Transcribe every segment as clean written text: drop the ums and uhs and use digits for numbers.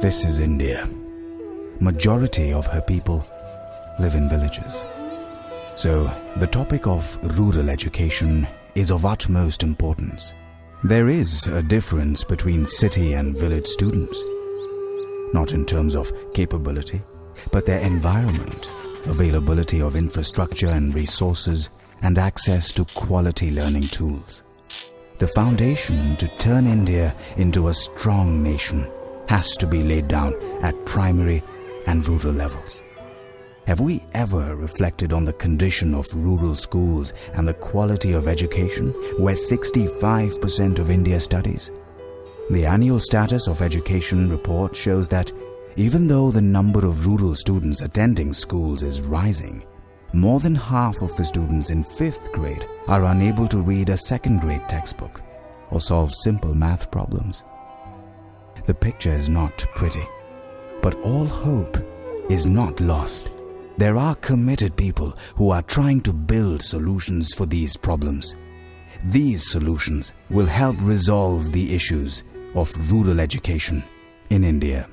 This is India. Majority of her people live in villages. So, the topic of rural education is of utmost importance. There is a difference between city and village students, not in terms of capability, but their environment, availability of infrastructure and resources, and access to quality learning tools. The foundation to turn India into a strong nation has to be laid down at primary and rural levels. Have we ever reflected on the condition of rural schools and the quality of education where 65% of India studies? The annual status of education report shows that even though the number of rural students attending schools is rising, more than half of the students in 5th grade are unable to read a 2nd grade textbook or solve simple math problems. The picture is not pretty, but all hope is not lost. There are committed people who are trying to build solutions for these problems. These solutions will help resolve the issues of rural education in India.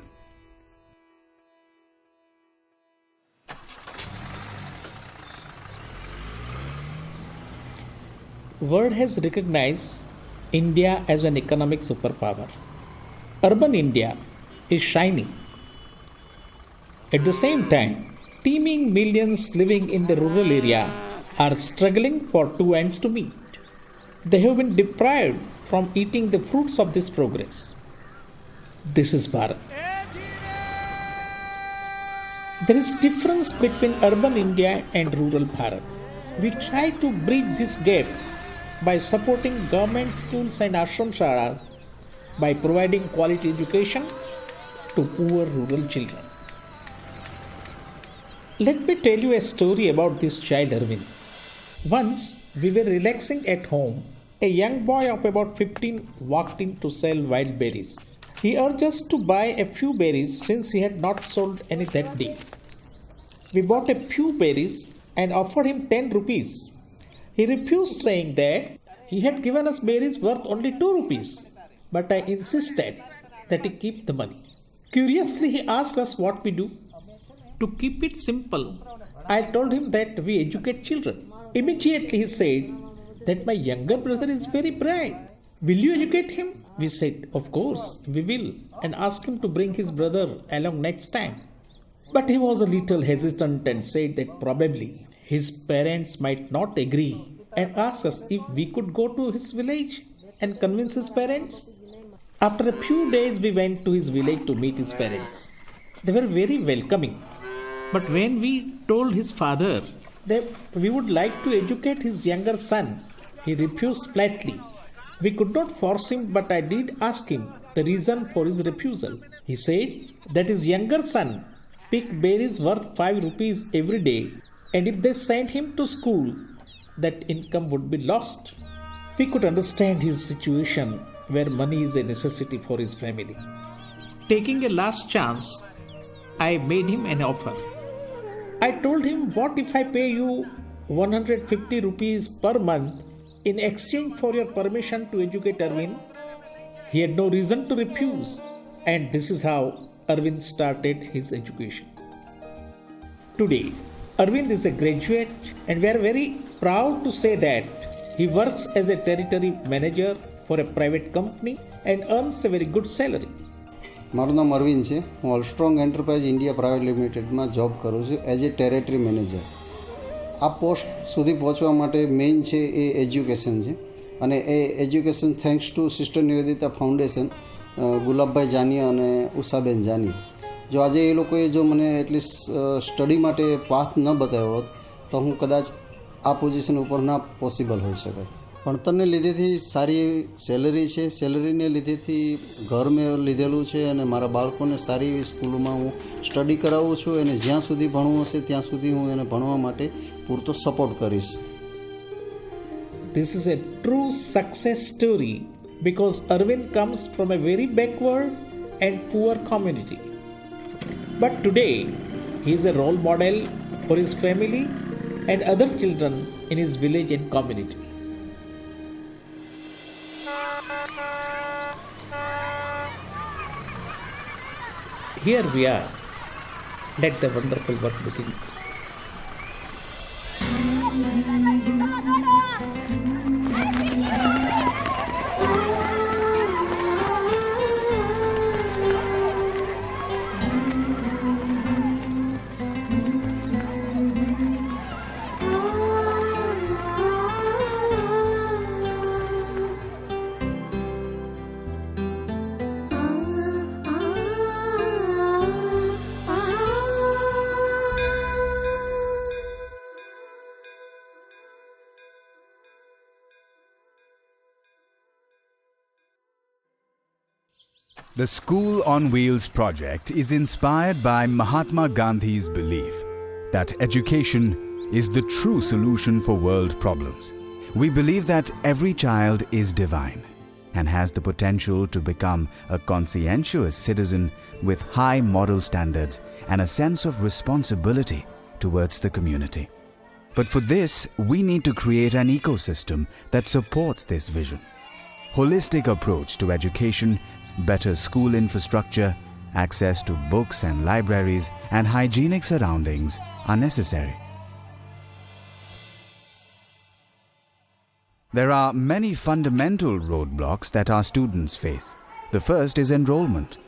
World has recognized India as an economic superpower. Urban India is shining. At the same time, teeming millions living in the rural area are struggling for two ends to meet. They have been deprived from eating the fruits of this progress. This is Bharat. There is difference between urban India and rural Bharat. We try to bridge this gap by supporting government schools and ashram shalas, by providing quality education to poor rural children. Let me tell you a story about this child Arvind. Once we were relaxing at home. A young boy of about 15 walked in to sell wild berries. He urged us to buy a few berries since he had not sold any that day. We bought a few berries and offered him 10 rupees. He refused, saying that he had given us berries worth only 2 rupees. But I insisted that he keep the money. Curiously, he asked us what we do. To keep it simple, I told him that we educate children. Immediately he said that my younger brother is very bright. Will you educate him? We said, of course, we will, and asked him to bring his brother along next time. But he was a little hesitant and said that probably his parents might not agree, and asked us if we could go to his village and convince his parents. After a few days, we went to his village to meet his parents. They were very welcoming. But when we told his father that we would like to educate his younger son, he refused flatly. We could not force him, but I did ask him the reason for his refusal. He said that his younger son picked berries worth 5 rupees every day, and if they sent him to school, that income would be lost. We could understand his situation where money is a necessity for his family. Taking a last chance, I made him an offer. I told him, what if I pay you 150 rupees per month in exchange for your permission to educate Arvind? He had no reason to refuse, and this is how Arvind started his education. Today, Arvind is a graduate, and we are very proud to say that he works as a territory manager for a private company and earns a very good salary. મારું નામ અરવિંદ છે. હું Allstrong enterprise India private લિમિટેડમાં job કરું છું as a territory manager. આ post સુધી પહોંચવા માટે મેઇન છે એ એજ્યુકેશન છે, અને એ education thanks to sister Nivedita foundation, Gulabbhai Jania અને ઉષાબેન જાનિયા. જો આજે એ લોકોએ જો મને એટલીસ્ટ સ્ટડી માટે પાથ ન બતાવ્યો હોત તો હું કદાચ આ પોઝિશન ઉપર ના પોસિબલ હોઈ શકાય. ભણતરને લીધેથી સારી સેલરી છે, સેલરીને લીધેથી ઘર મેં લીધેલું છે, અને મારા બાળકોને સારી એવી સ્કૂલમાં હું સ્ટડી કરાવું છું, અને જ્યાં સુધી ભણવું હશે ત્યાં સુધી હું એને ભણવા માટે પૂરતો સપોર્ટ કરીશ. This is a true success story because Arvind comes from a very backward and poor community. But today, he is a role model for his family and other children in his village and community. here we are. Let the wonderful work begin. The School on Wheels project is inspired by Mahatma Gandhi's belief that education is the true solution for world problems. We believe that every child is divine and has the potential to become a conscientious citizen with high moral standards and a sense of responsibility towards the community. But for this, we need to create an ecosystem that supports this vision. Holistic approach to education, better school infrastructure, access to books and libraries, and hygienic surroundings are necessary. There are many fundamental roadblocks that our students face. The first is enrollment.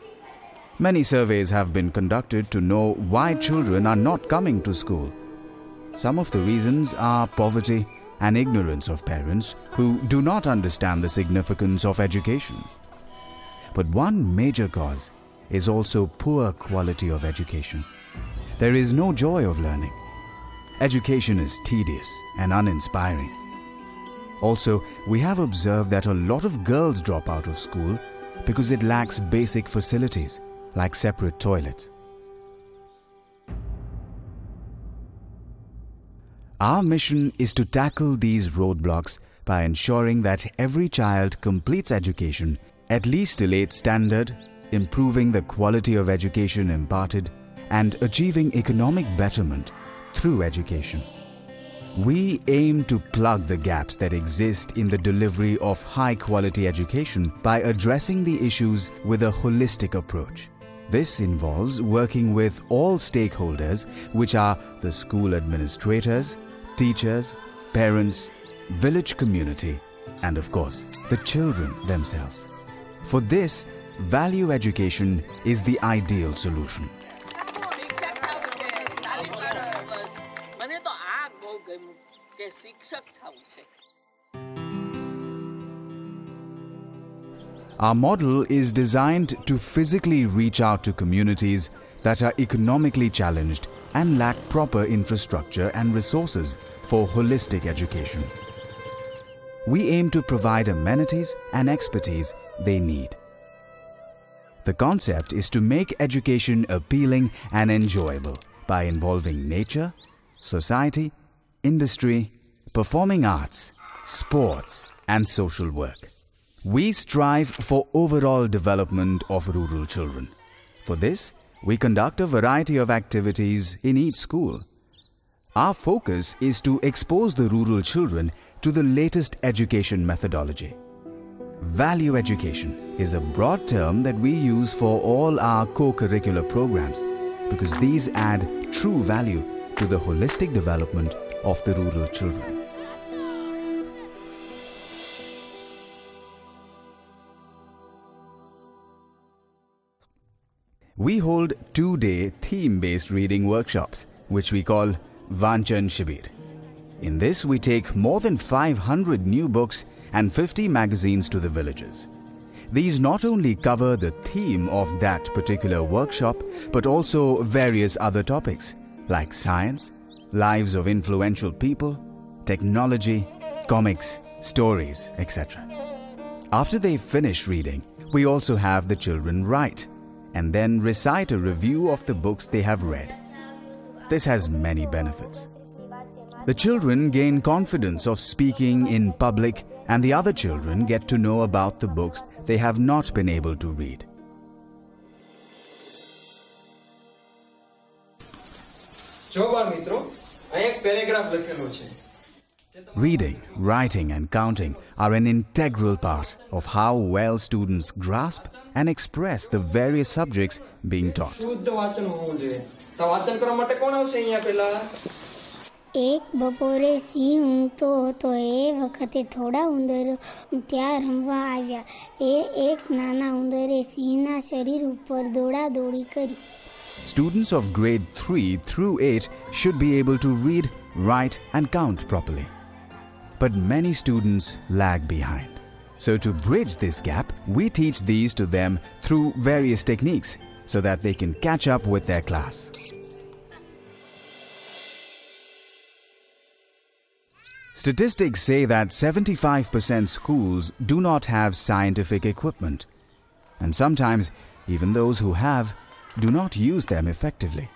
Many surveys have been conducted to know why children are not coming to school. Some of the reasons are poverty and ignorance of parents who do not understand the significance of education. But one major cause is also poor quality of education. There is no joy of learning. Education is tedious and uninspiring. Also, we have observed that a lot of girls drop out of school because it lacks basic facilities like separate toilets. Our mission is to tackle these roadblocks by ensuring that every child completes education at least till 8th standard, improving the quality of education imparted, and achieving economic betterment through education. We aim to plug the gaps that exist in the delivery of high-quality education by addressing the issues with a holistic approach. This involves working with all stakeholders, which are the school administrators, teachers, parents, village community, and of course, the children themselves. For this, value education is the ideal solution. Our model is designed to physically reach out to communities that are economically challenged and lack proper infrastructure and resources for holistic education. We aim to provide amenities and expertise they need. The concept is to make education appealing and enjoyable by involving nature, society, industry, performing arts, sports, and social work. We strive for overall development of rural children. For this, we conduct a variety of activities in each school. Our focus is to expose the rural children to the latest education methodology. Value education is a broad term that we use for all our co-curricular programs because these add true value to the holistic development of the rural children. We hold 2-day theme-based reading workshops, which we call Vanchan Shibir. In this, we take more than 500 new books and 50 magazines to the villages. These not only cover the theme of that particular workshop, but also various other topics like science, lives of influential people, technology, comics, stories, etc. After they finish reading, we also have the children write and then recite a review of the books they have read. This has many benefits. The children gain confidence of speaking in public, and the other children get to know about the books they have not been able to read. જો બાળ મિત્રો, અહીં એક paragraph લખેલો છે Reading, writing and counting are an integral part of how well students grasp and express the various subjects being taught. શુદ્ધ વાંચન હોવું જોઈએ. તો વાંચન કરવા માટે કોણ આવશે અહીંયા પહેલા? એક બપોરે સિંહ ઊંઘતો હતો એ વખતે થોડા ઉંદરો ત્યાં રમવા આવ્યા. એક નાના ઉંદરે સિંહના શરીર ઉપર દોડાદોડી કરી. Students of grade 3 through 8 should be able to read, write and count properly. But many students lag behind. So to bridge this gap, we teach these to them through various techniques so that they can catch up with their class. Statistics say that 75% schools do not have scientific equipment, and sometimes even those who have do not use them effectively.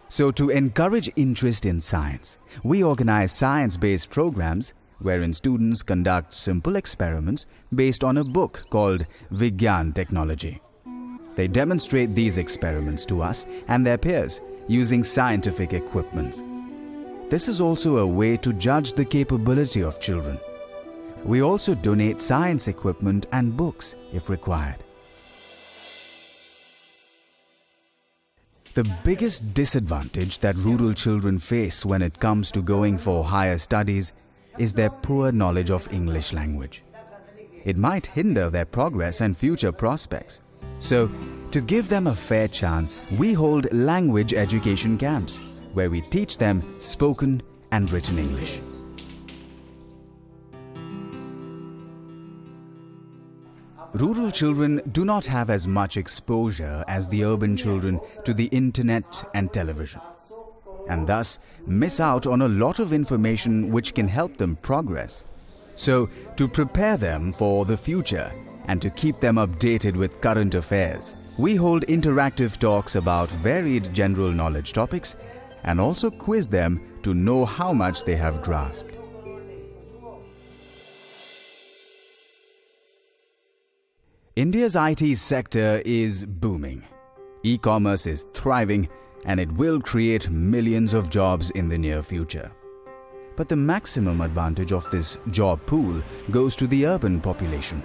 So to encourage interest in science, we organize science-based programs wherein students conduct simple experiments based on a book called Vigyan Technology. They demonstrate these experiments to us and their peers using scientific equipments. This is also a way to judge the capability of children. We also donate science equipment and books if required. The biggest disadvantage that rural children face when it comes to going for higher studies is their poor knowledge of English language. It might hinder their progress and future prospects. So, to give them a fair chance, we hold language education camps where we teach them spoken and written English. Rural children do not have as much exposure as the urban children to the internet and television, and thus miss out on a lot of information which can help them progress. So, to prepare them for the future and to keep them updated with current affairs, we hold interactive talks about varied general knowledge topics and also quiz them to know how much they have grasped. India's IT sector is booming. E-commerce is thriving and it will create millions of jobs in the near future. But the maximum advantage of this job pool goes to the urban population.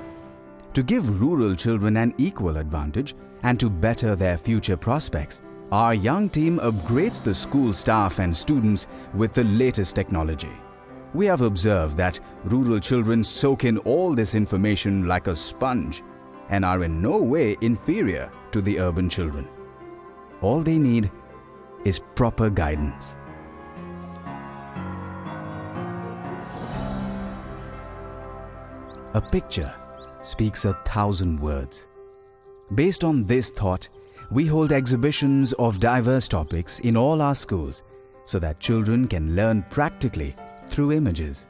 To give rural children an equal advantage and to better their future prospects, our young team upgrades the school staff and students with the latest technology. We have observed that rural children soak in all this information like a sponge and are in no way inferior to the urban children. All they need is proper guidance. A picture speaks 1,000 words. Based on this thought, we hold exhibitions of diverse topics in all our schools so that children can learn practically through images.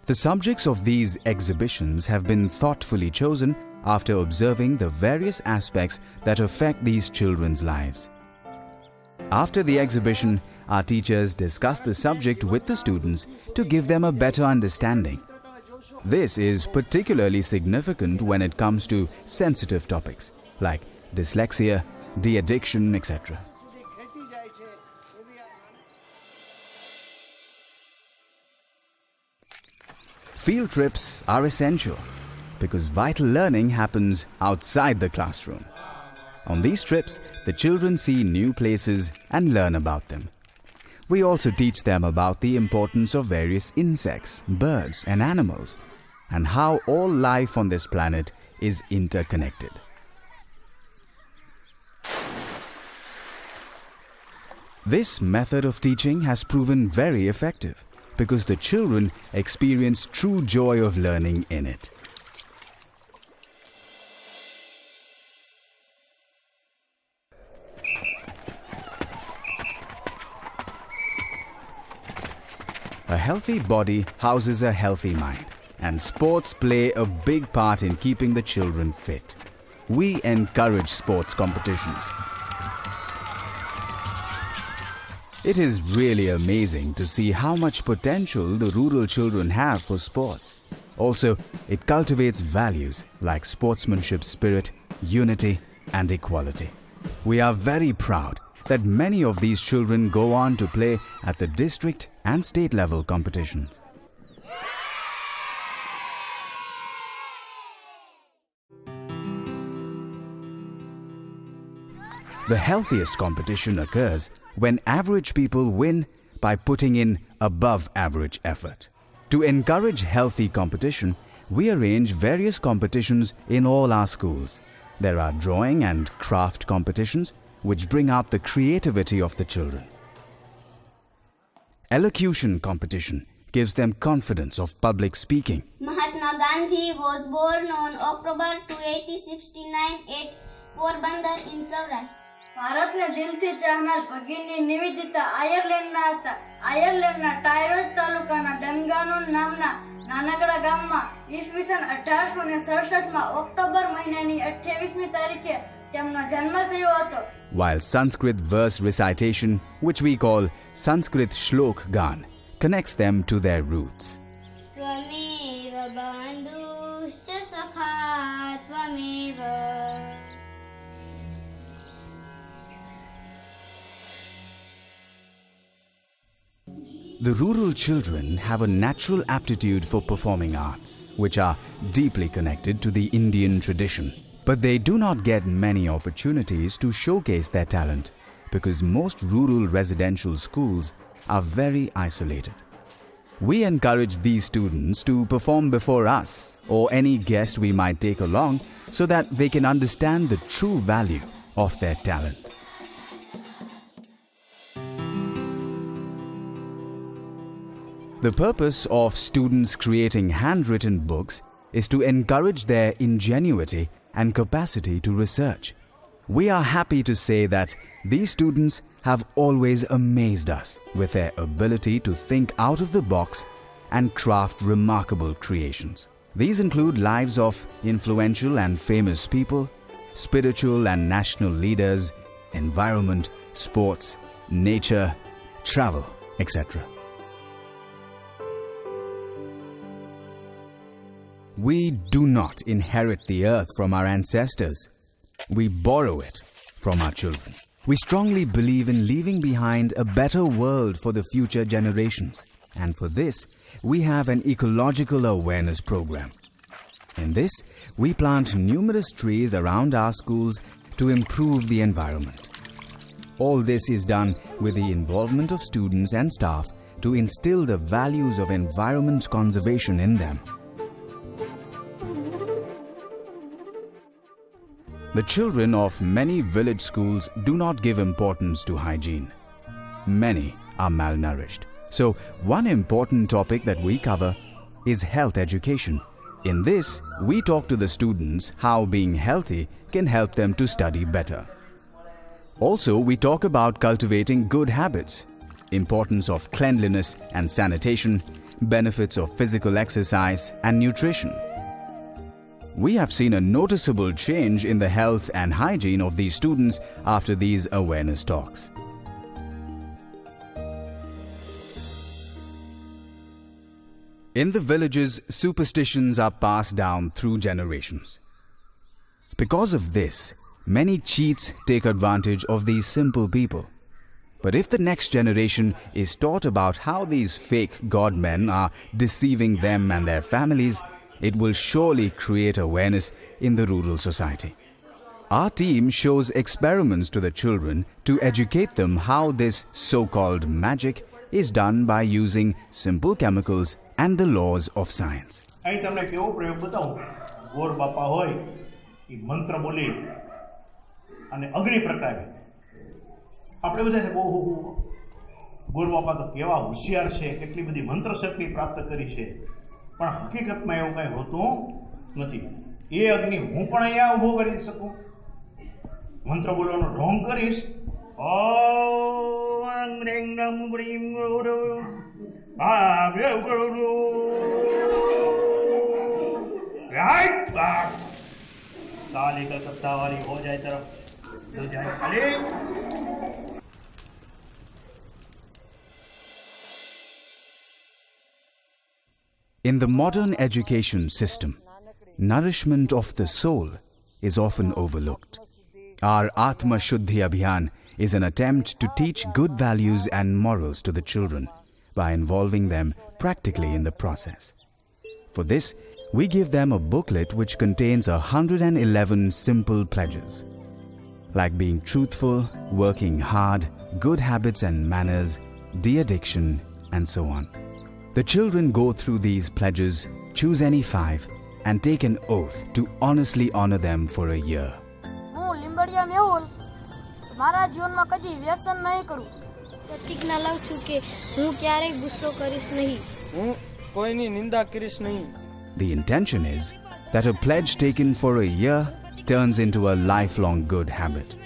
The subjects of these exhibitions have been thoughtfully chosen after observing the various aspects that affect these children's lives. After the exhibition, our teachers discuss the subject with the students to give them a better understanding. This is particularly significant when it comes to sensitive topics like dyslexia, de-addiction, etc. Field trips are essential because vital learning happens outside the classroom. On these trips, the children see new places and learn about them. We also teach them about the importance of various insects, birds, and animals, and how all life on this planet is interconnected. This method of teaching has proven very effective because the children experience true joy of learning in it. A healthy body houses a healthy mind, and sports play a big part in keeping the children fit. We encourage sports competitions. It is really amazing to see how much potential the rural children have for sports. Also, it cultivates values like sportsmanship spirit, unity, and equality. We are very proud that many of these children go on to play at the district and state level competitions. The healthiest competition occurs when average people win by putting in above average effort. To encourage healthy competition, we arrange various competitions in all our schools. There are drawing and craft competitions which bring out the creativity of the children. Elocution competition gives them confidence of public speaking. Mahatma Gandhi was born on October 1869 at Porbandar in Saurashtra. ભારતને દિલથી ચાહનાર ભગીની નિવેદિતા આયર્લેન્ડના હતા. આયર્લેન્ડના ટાયરોજ તાલુકાના ડનગાનોન નામના નાનકડા ગામમાં ઈસવીસન 1867માં October મહિનાની 28મી તારીખે તેમનો જન્મ થયો હતો. While Sanskrit verse recitation, which we call Sanskrit Shlok Gan, connects them to their roots. त्वमेव बन्धुश्च सखा त्वमेव. The rural children have a natural aptitude for performing arts, which are deeply connected to the Indian tradition. But they do not get many opportunities to showcase their talent because most rural residential schools are very isolated. We encourage these students to perform before us or any guest we might take along so that they can understand the true value of their talent. The purpose of students creating handwritten books is to encourage their ingenuity and capacity to research. We are happy to say that these students have always amazed us with their ability to think out of the box and craft remarkable creations. These include lives of influential and famous people, spiritual and national leaders, environment, sports, nature, travel, etc. We do not inherit the earth from our ancestors. We borrow it from our children. We strongly believe in leaving behind a better world for the future generations. And for this, we have an ecological awareness program. In this, we plant numerous trees around our schools to improve the environment. All this is done with the involvement of students and staff to instill the values of environment conservation in them. The children of many village schools do not give importance to hygiene. Many are malnourished. So, one important topic that we cover is health education. In this, we talk to the students how being healthy can help them to study better. Also, we talk about cultivating good habits, importance of cleanliness and sanitation, benefits of physical exercise and nutrition. We have seen a noticeable change in the health and hygiene of these students after these awareness talks. In the villages, superstitions are passed down through generations. Because of this, many cheats take advantage of these simple people. But if the next generation is taught about how these fake godmen are deceiving them and their families, it will surely create awareness in the rural society. Our team shows experiments to the children to educate them how this so-called magic is done by using simple chemicals and the laws of science. અહીં તમને કેવો પ્રયોગ બતાવું. ગોર બાપા હોય એ મંત્ર બોલે અને અગ્નિ પ્રગટાવે. આપણે બધા ઓહો ગોર બાપા તો કેવા હોશિયાર છે, કેટલી બધી મંત્ર શક્તિ પ્રાપ્ત કરી છે. પણ હકીકતમાં એવું કંઈ હોતું નથી. એ અગ્નિ હું પણ અહીંયા ઊભો કરી શકું. મંત્ર બોલવાનો ઢોંગ કરીશ. ઓમ રેંગ નમ બ્રીમ ગોરો ताली कलकत्ता वाली हो जाए तरफ हो जाए खाली. In the modern education system, nourishment of the soul is often overlooked. Our Atma Shuddhi Abhiyan is an attempt to teach good values and morals to the children by involving them practically in the process. For this, we give them a booklet which contains 111 simple pledges. like being truthful, working hard, good habits and manners, de-addiction, and so on. The children go through these pledges, choose any 5, and take an oath to honestly honor them for a year. હું લીંબડિયા મેહુલ મારા જીવનમાં કદી વ્યસન નહીં કરું. પ્રતિજ્ઞા લઉં છું કે હું ક્યારેય ગુસ્સો કરીશ નહીં. હું કોઈની નિંદા કરીશ નહીં. The intention is that a pledge taken for a year turns into a lifelong good habit.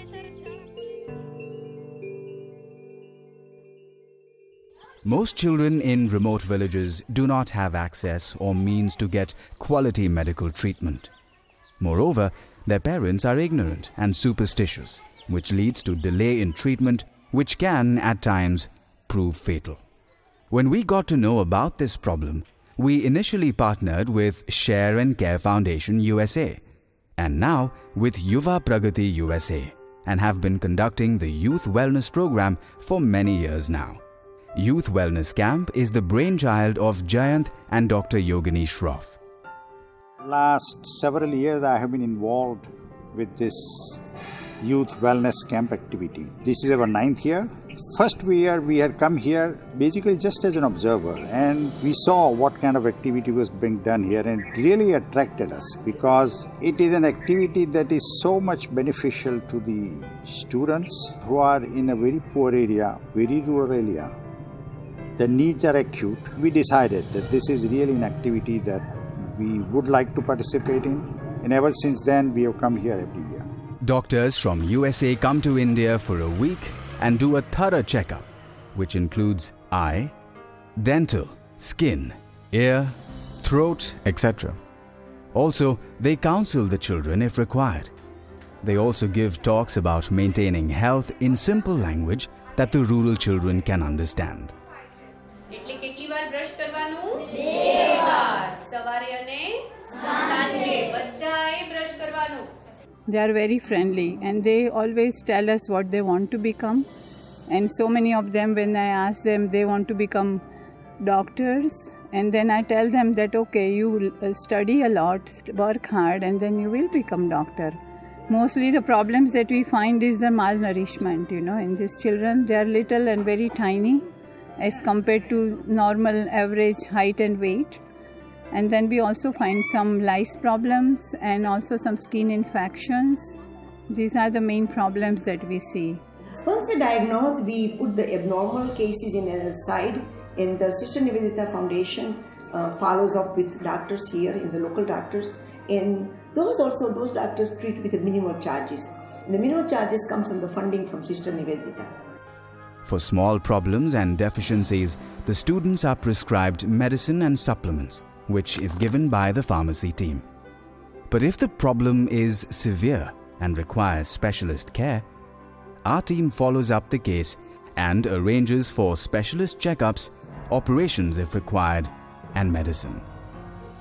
Most children in remote villages do not have access or means to get quality medical treatment. Moreover, their parents are ignorant and superstitious, which leads to delay in treatment, which can, at times, prove fatal. When we got to know about this problem, we initially partnered with Share and Care Foundation USA, and now with Yuva Pragati USA, and have been conducting the Youth Wellness Program for many years now. Youth Wellness Camp is the brainchild of Jayant and Dr. Yogini Shroff. Last several years I have been involved with this Youth Wellness Camp activity. This is our 9th year. First year we had come here basically just as an observer, and we saw what kind of activity was being done here, and it really attracted us because it is an activity that is so much beneficial to the students who are in a very poor area, very rural area. The needs are acute. We decided that this is really an activity that we would like to participate in, and ever since then we have come here every year. Doctors from USA come to India for a week and do a thorough checkup, which includes eye, dental, skin, ear, throat, etc. Also, they counsel the children if required. They also give talks about maintaining health in simple language that the rural children can understand. એટલે કેટલી વાર brush કરવાનું? 2 વાર. સવારે અને સાંજે બધાએ brush કરવાનું. They are very friendly and they always tell us what they want to become. And so many of them, when I ask them, they want to become doctors. And then I tell them that, okay, you study a lot, work hard, and then you will become doctor. Mostly the problems that we find is the malnourishment, in these children. They are little and very tiny as compared to normal average height and weight. And then we also find some lice problems and also some skin infections. These are the main problems that we see. Once we diagnose, we put the abnormal cases in a side, and the Sister Nivedita Foundation follows up with doctors here, in the local doctors, and those doctors treat with the minimal charges. And the minimal charges comes from the funding from Sister Nivedita. For small problems and deficiencies, the students are prescribed medicine and supplements, which is given by the pharmacy team. But if the problem is severe and requires specialist care, our team follows up the case and arranges for specialist checkups, operations if required, and medicine.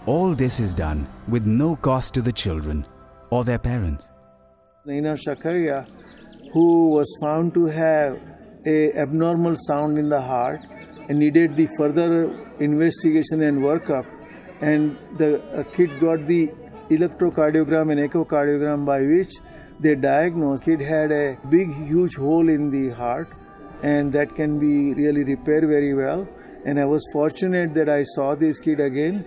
All this is done with no cost to the children or their parents. Naina Shakaria, who was found to have a abnormal sound in the heart and needed the further investigation and workup, and the kid got the electrocardiogram and echocardiogram by which they diagnosed kid had a big huge hole in the heart, and that can be really repaired very well. And I was fortunate that I saw this kid again,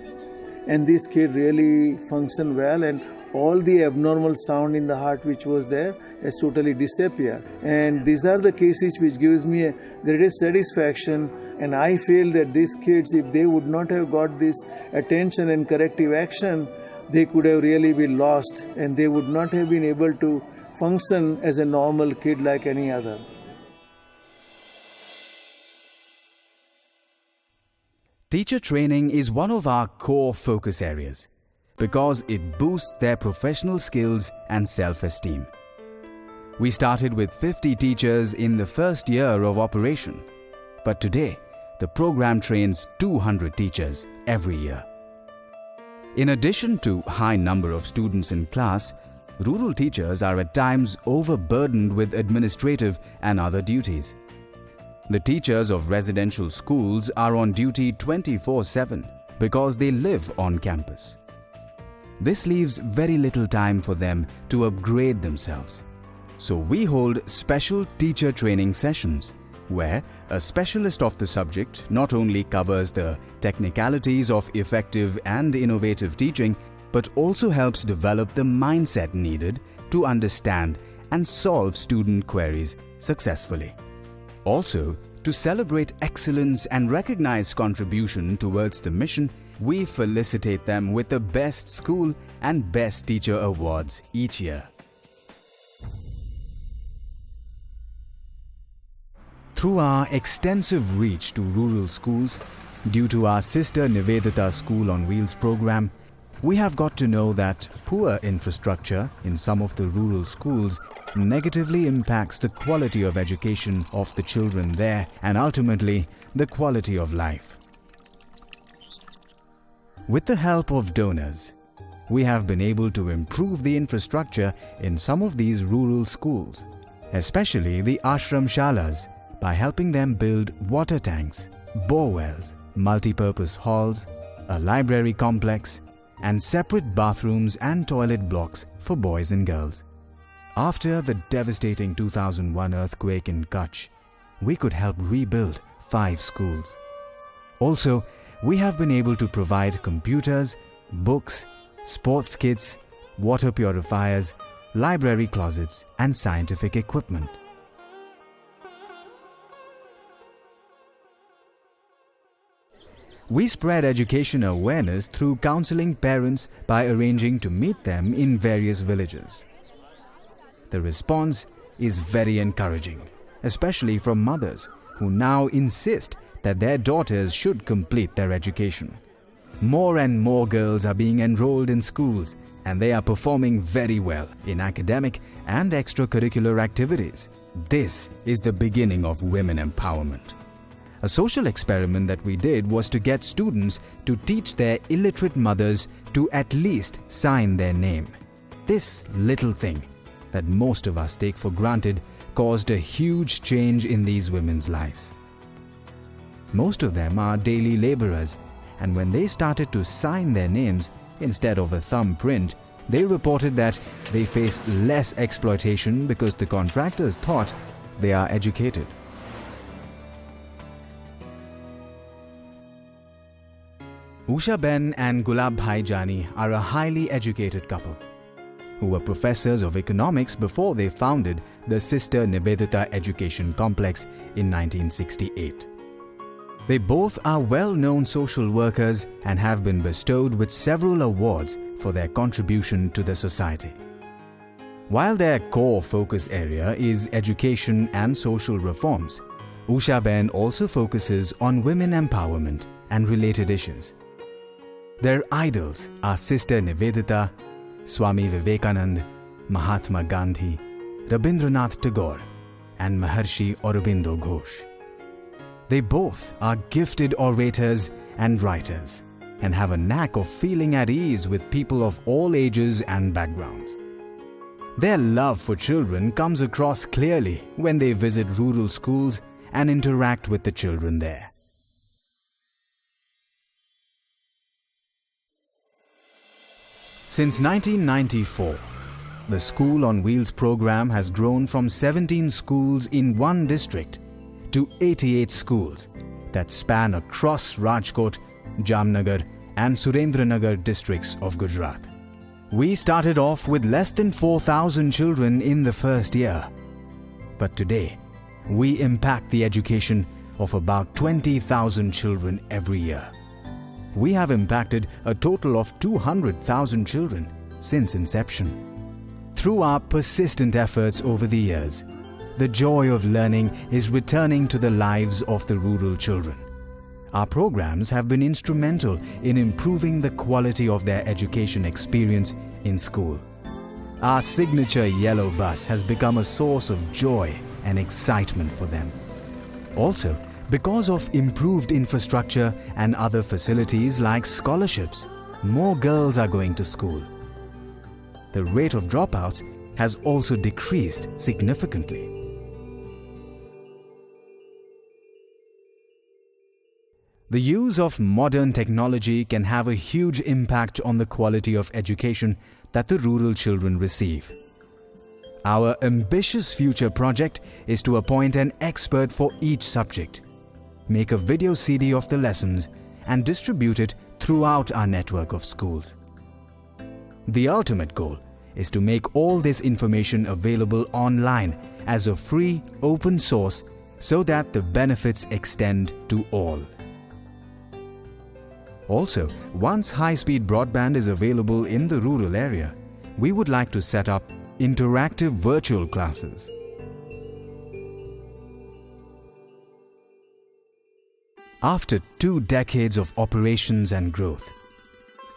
and this kid really functioned well, and all the abnormal sound in the heart which was there has totally disappeared. And these are the cases which gives me a greatest satisfaction. And I feel that these kids, if they would not have got this attention and corrective action, they could have really been lost, and they would not have been able to function as a normal kid like any other. Teacher training is one of our core focus areas because it boosts their professional skills and self-esteem. We started with 50 teachers in the first year of operation, but today the program trains 200 teachers every year. In addition to high number of students in class, rural teachers are at times overburdened with administrative and other duties. The teachers of residential schools are on duty 24/7 because they live on campus. This leaves very little time for them to upgrade themselves. So we hold special teacher training sessions where a specialist of the subject not only covers the technicalities of effective and innovative teaching, but also helps develop the mindset needed to understand and solve student queries successfully. Also, to celebrate excellence and recognize contribution towards the mission, we felicitate them with the Best School and Best Teacher awards each year. Through our extensive reach to rural schools, due to our sister Nivedita School on Wheels program, we have got to know that poor infrastructure in some of the rural schools negatively impacts the quality of education of the children there and ultimately the quality of life. With the help of donors, we have been able to improve the infrastructure in some of these rural schools, especially the ashram shalas, by helping them build water tanks, bore wells, multi-purpose halls, a library complex, and separate bathrooms and toilet blocks for boys and girls. After the devastating 2001 earthquake in Kutch, we could help rebuild 5 schools. Also, we have been able to provide computers, books, sports kits, water purifiers, library closets, and scientific equipment. We spread education awareness through counseling parents by arranging to meet them in various villages. The response is very encouraging, especially from mothers who now insist that their daughters should complete their education. More and more girls are being enrolled in schools and they are performing very well in academic and extracurricular activities. This is the beginning of women empowerment. A social experiment that we did was to get students to teach their illiterate mothers to at least sign their name. This little thing that most of us take for granted caused a huge change in these women's lives. Most of them are daily laborers, and when they started to sign their names instead of a thumbprint, they reported that they faced less exploitation because the contractors thought they are educated. Usha Ben and Gulab Bhai Jani are a highly educated couple who were professors of economics before they founded the Sister Nivedita Education Complex in 1968. They both are well-known social workers and have been bestowed with several awards for their contribution to the society. While their core focus area is education and social reforms, Usha Ben also focuses on women empowerment and related issues. Their idols are Sister Nivedita, Swami Vivekanand, Mahatma Gandhi, Rabindranath Tagore, and Maharshi Aurobindo Ghosh. They both are gifted orators and writers and have a knack of feeling at ease with people of all ages and backgrounds. Their love for children comes across clearly when they visit rural schools and interact with the children there. Since 1994, the School on Wheels program has grown from 17 schools in one district to 88 schools that span across Rajkot, Jamnagar and Surendranagar districts of Gujarat. We started off with less than 4,000 children in the first year, but today we impact the education of about 20,000 children every year. We have impacted a total of 200,000 children since inception. Through our persistent efforts over the years, the joy of learning is returning to the lives of the rural children. Our programs have been instrumental in improving the quality of their education experience in school. Our signature yellow bus has become a source of joy and excitement for them. Also, because of improved infrastructure and other facilities like scholarships, more girls are going to school. The rate of dropouts has also decreased significantly. The use of modern technology can have a huge impact on the quality of education that the rural children receive. Our ambitious future project is to appoint an expert for each subject, make a video CD of the lessons, and distribute it throughout our network of schools. The ultimate goal is to make all this information available online as a free, open source so that the benefits extend to all. Also, once high-speed broadband is available in the rural area, we would like to set up interactive virtual classes. After 2 decades of operations and growth,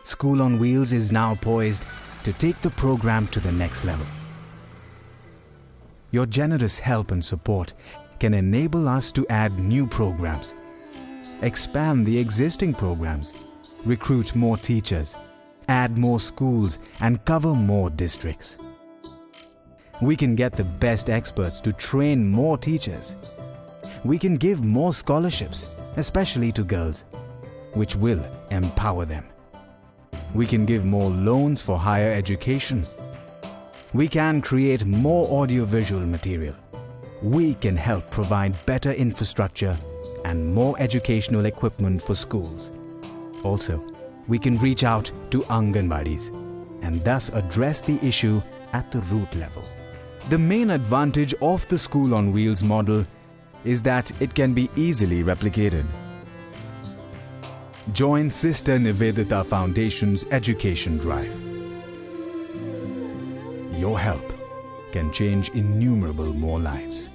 School on Wheels is now poised to take the program to the next level. Your generous help and support can enable us to add new programs, expand the existing programs, recruit more teachers, add more schools, and cover more districts. We can get the best experts to train more teachers. We can give more scholarships, especially to girls, which will empower them. We can give more loans for higher education. We can create more audiovisual material. We can help provide better infrastructure and more educational equipment for schools. Also, we can reach out to Anganwadis and thus address the issue at the root level. The main advantage of the School on Wheels model is that it can be easily replicated. Join Sister Nivedita Foundation's education drive. Your help can change innumerable more lives.